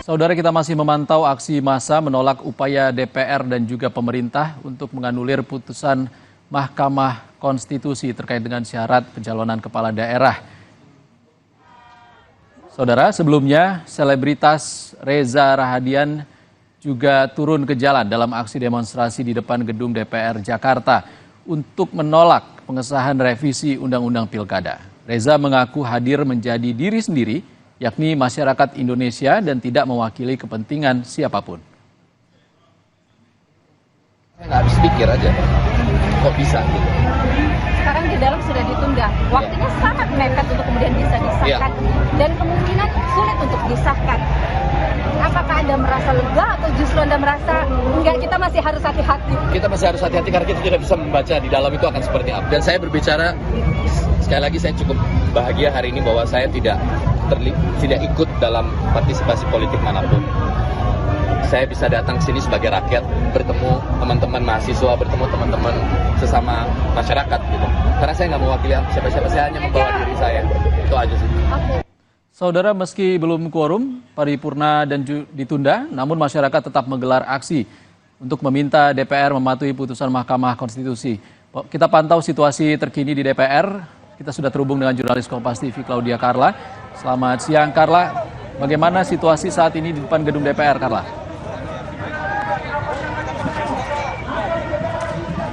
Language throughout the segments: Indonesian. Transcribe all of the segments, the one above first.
Saudara, kita masih memantau aksi massa menolak upaya DPR dan juga pemerintah untuk menganulir putusan Mahkamah Konstitusi terkait dengan syarat pencalonan kepala daerah. Saudara, sebelumnya selebritas Reza Rahadian juga turun ke jalan dalam aksi demonstrasi di depan gedung DPR Jakarta untuk menolak pengesahan revisi Undang-Undang Pilkada. Reza mengaku hadir menjadi diri sendiri, yakni masyarakat Indonesia, dan tidak mewakili kepentingan siapapun. Saya nggak habis pikir aja, kok bisa gitu. Sekarang di dalam sudah ditunda, waktunya sangat mepet untuk kemudian bisa disahkan, dan kemungkinan sulit untuk disahkan. Apakah Anda merasa lega atau justru Anda merasa enggak, kita masih harus hati-hati? Kita masih harus hati-hati karena kita tidak bisa membaca di dalam itu akan seperti apa. Dan saya berbicara, sekali lagi saya cukup bahagia hari ini bahwa saya tidak ikut dalam partisipasi politik manapun. Saya bisa datang ke sini sebagai rakyat, bertemu teman-teman mahasiswa, bertemu teman-teman sesama masyarakat gitu. Karena saya nggak mewakili siapa-siapa, saya hanya membawa diri saya. Itu aja sih. Saudara, meski belum quorum paripurna dan ditunda, namun masyarakat tetap menggelar aksi untuk meminta DPR mematuhi putusan Mahkamah Konstitusi. Kita pantau situasi terkini di DPR. Kita sudah terhubung dengan jurnalis Kompas TV Claudia Carla. Selamat siang, Carla. Bagaimana situasi saat ini di depan gedung DPR, Carla?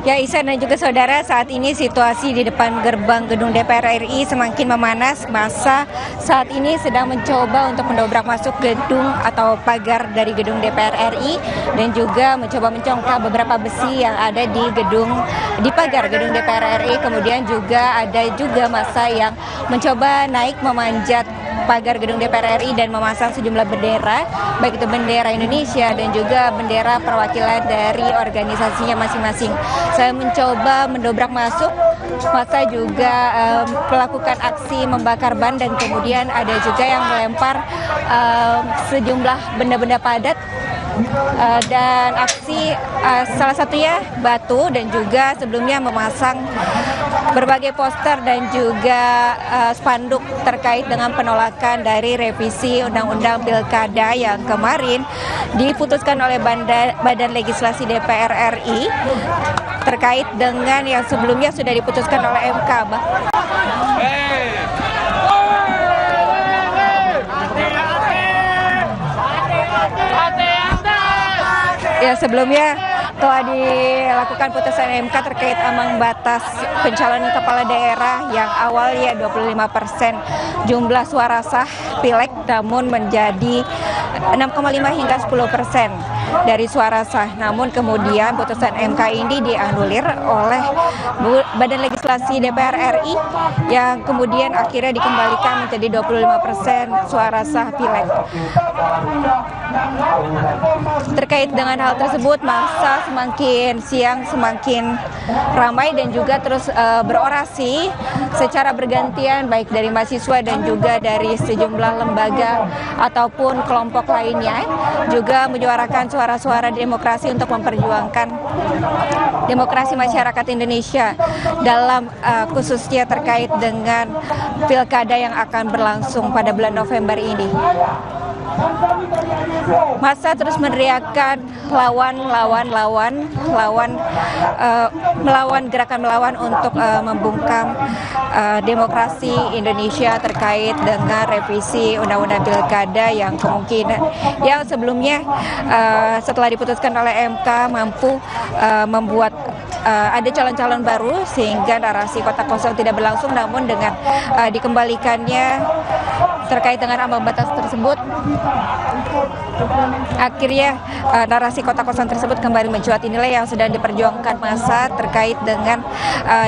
Ya, Ihsan dan juga saudara, saat ini situasi di depan gerbang gedung DPR RI semakin memanas. Massa saat ini sedang mencoba untuk mendobrak masuk gedung atau pagar dari gedung DPR RI dan juga mencoba mencongkak beberapa besi yang ada di pagar gedung DPR RI. Kemudian juga ada massa yang mencoba naik memanjat pagar gedung DPR RI dan memasang sejumlah bendera, baik itu bendera Indonesia dan juga bendera perwakilan dari organisasinya masing-masing. Saya mencoba mendobrak masuk, massa juga melakukan aksi membakar ban dan kemudian ada juga yang melempar sejumlah benda-benda padat. Dan aksi salah satunya batu dan juga sebelumnya memasang berbagai poster dan juga spanduk terkait dengan penolakan dari revisi Undang-Undang Pilkada yang kemarin diputuskan oleh Badan Legislasi DPR RI terkait dengan yang sebelumnya sudah diputuskan oleh MK. Ya, sebelumnya telah dilakukan putusan MK terkait ambang batas pencalonan kepala daerah yang awalnya 25% jumlah suara sah pileg, namun menjadi 6,5 hingga 10% dari suara sah. Namun kemudian putusan MK ini dianulir oleh Badan Legislasi DPR RI yang kemudian akhirnya dikembalikan menjadi 25% suara sah pileg. Terkait dengan hal tersebut, massa semakin siang semakin ramai dan juga terus berorasi secara bergantian, baik dari mahasiswa dan juga dari sejumlah lembaga ataupun kelompok lainnya, juga menyuarakan suara-suara demokrasi untuk memperjuangkan demokrasi masyarakat Indonesia dalam khususnya terkait dengan pilkada yang akan berlangsung pada bulan November ini. Massa terus meneriakkan gerakan melawan untuk membungkam demokrasi Indonesia terkait dengan revisi Undang-Undang Pilkada yang kemungkinan yang sebelumnya setelah diputuskan oleh MK mampu membuat ada calon-calon baru sehingga narasi kota kosong tidak berlangsung, namun dengan dikembalikannya terkait dengan ambang batas tersebut, akhirnya narasi kota kosong tersebut kembali mencuat. Inilah yang sedang diperjuangkan massa terkait dengan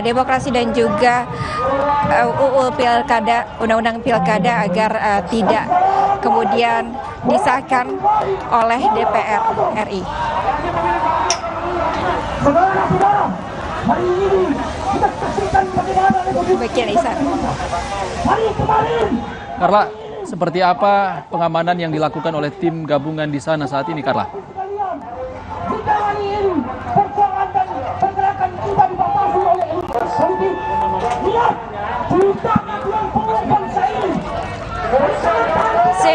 demokrasi dan juga UU Pilkada, Undang-Undang Pilkada agar tidak kemudian disahkan oleh DPR RI. Saudara-saudara, hari ini kita saksikan bagaimana Demikian, Ihsan. hari kemarin. Carla, seperti apa pengamanan yang dilakukan oleh tim gabungan di sana saat ini, Carla? Jika hari ini perjuangan dan pergerakan kita dibatasi oleh elit politik, lihat jutaan yang penguat bangsa ini.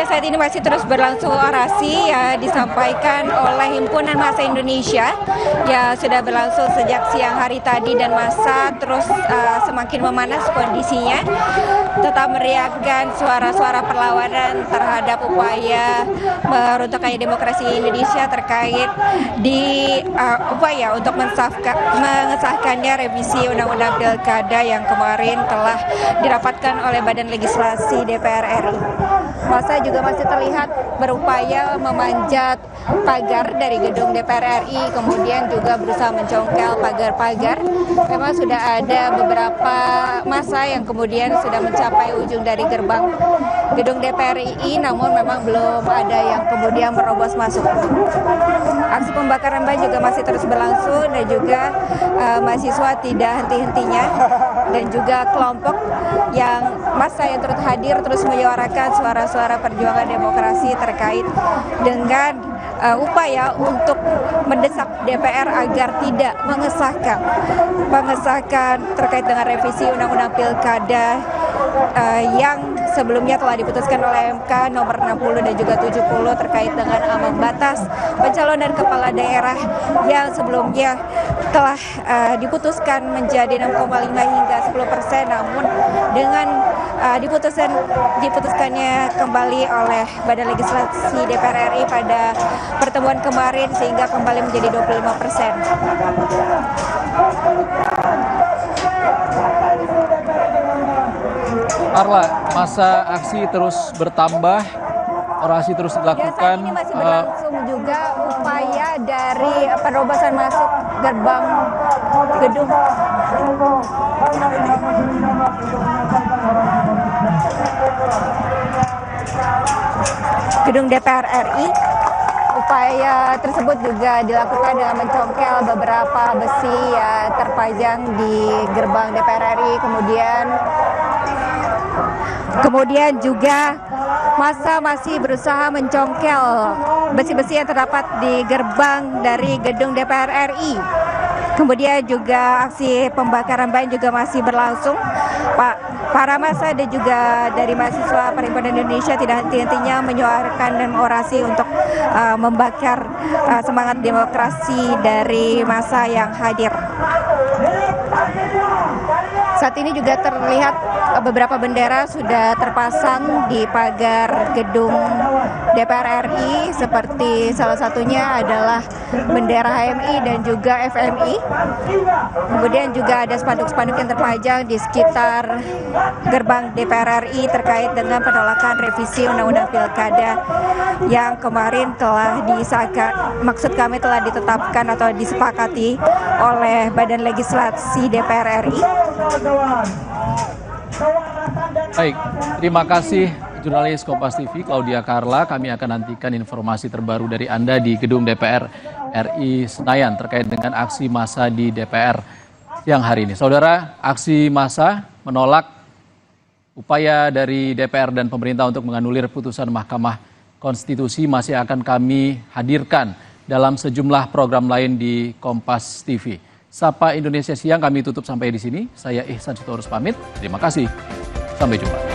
Ya, saat ini masih terus berlangsung orasi ya disampaikan oleh Himpunan Massa Indonesia ya sudah berlangsung sejak siang hari tadi dan massa terus semakin memanas kondisinya, tetap meriahkan suara-suara perlawanan terhadap upaya meruntuhkannya demokrasi Indonesia terkait di upaya untuk mengesahkannya revisi Undang-Undang Pilkada yang kemarin telah dirapatkan oleh Badan Legislasi DPR RI. Massa juga masih terlihat berupaya memanjat pagar dari gedung DPR RI, kemudian juga berusaha mencongkel pagar-pagar. Memang sudah ada beberapa massa yang kemudian sudah mencapai ujung dari gerbang gedung DPR RI, namun memang belum ada yang kemudian merobos masuk. Aksi pembakaran ban juga masih terus berlangsung dan juga mahasiswa tidak henti-hentinya dan juga kelompok yang massa yang turut hadir terus menyuarakan suara-suara perjuangan demokrasi terkait dengan upaya untuk mendesak DPR agar tidak mengesahkan terkait dengan revisi Undang-Undang Pilkada yang sebelumnya telah diputuskan oleh MK nomor 60 dan juga 70 terkait dengan ambang batas pencalonan kepala daerah yang sebelumnya telah diputuskan menjadi 6,5 hingga 10%, namun dengan diputuskannya kembali oleh Badan Legislasi DPR RI pada pertemuan kemarin sehingga kembali menjadi 25%. Carla, masa aksi terus bertambah, orasi terus dilakukan. Ya, saat ini masih berlangsung juga upaya dari penerobosan masuk gerbang gedung DPR RI. Upaya tersebut juga dilakukan dengan mencongkel beberapa besi ya terpajang di gerbang DPR RI, kemudian juga massa masih berusaha mencongkel besi-besi yang terdapat di gerbang dari gedung DPR RI. Kemudian juga aksi pembakaran ban juga masih berlangsung. Para massa dan juga dari mahasiswa Perhimpunan Indonesia tidak henti-hentinya menyuarakan orasi untuk membakar semangat demokrasi dari massa yang hadir. Saat ini juga terlihat beberapa bendera sudah terpasang di pagar gedung DPR RI, seperti salah satunya adalah bendera HMI dan juga FMI. Kemudian juga ada spanduk-spanduk yang terpajang di sekitar gerbang DPR RI terkait dengan penolakan revisi Undang-Undang Pilkada yang kemarin telah disahkan, maksud kami telah ditetapkan atau disepakati oleh Badan Legislasi DPR RI. Baik, terima kasih jurnalis Kompas TV Claudia Carla. Kami akan nantikan informasi terbaru dari Anda di gedung DPR RI Senayan terkait dengan aksi massa di DPR siang hari ini. Saudara, aksi massa menolak upaya dari DPR dan pemerintah untuk menganulir putusan Mahkamah Konstitusi masih akan kami hadirkan dalam sejumlah program lain di Kompas TV. Sapa Indonesia Siang kami tutup sampai di sini. Saya Ihsan Sitorus pamit. Terima kasih. Sampai jumpa.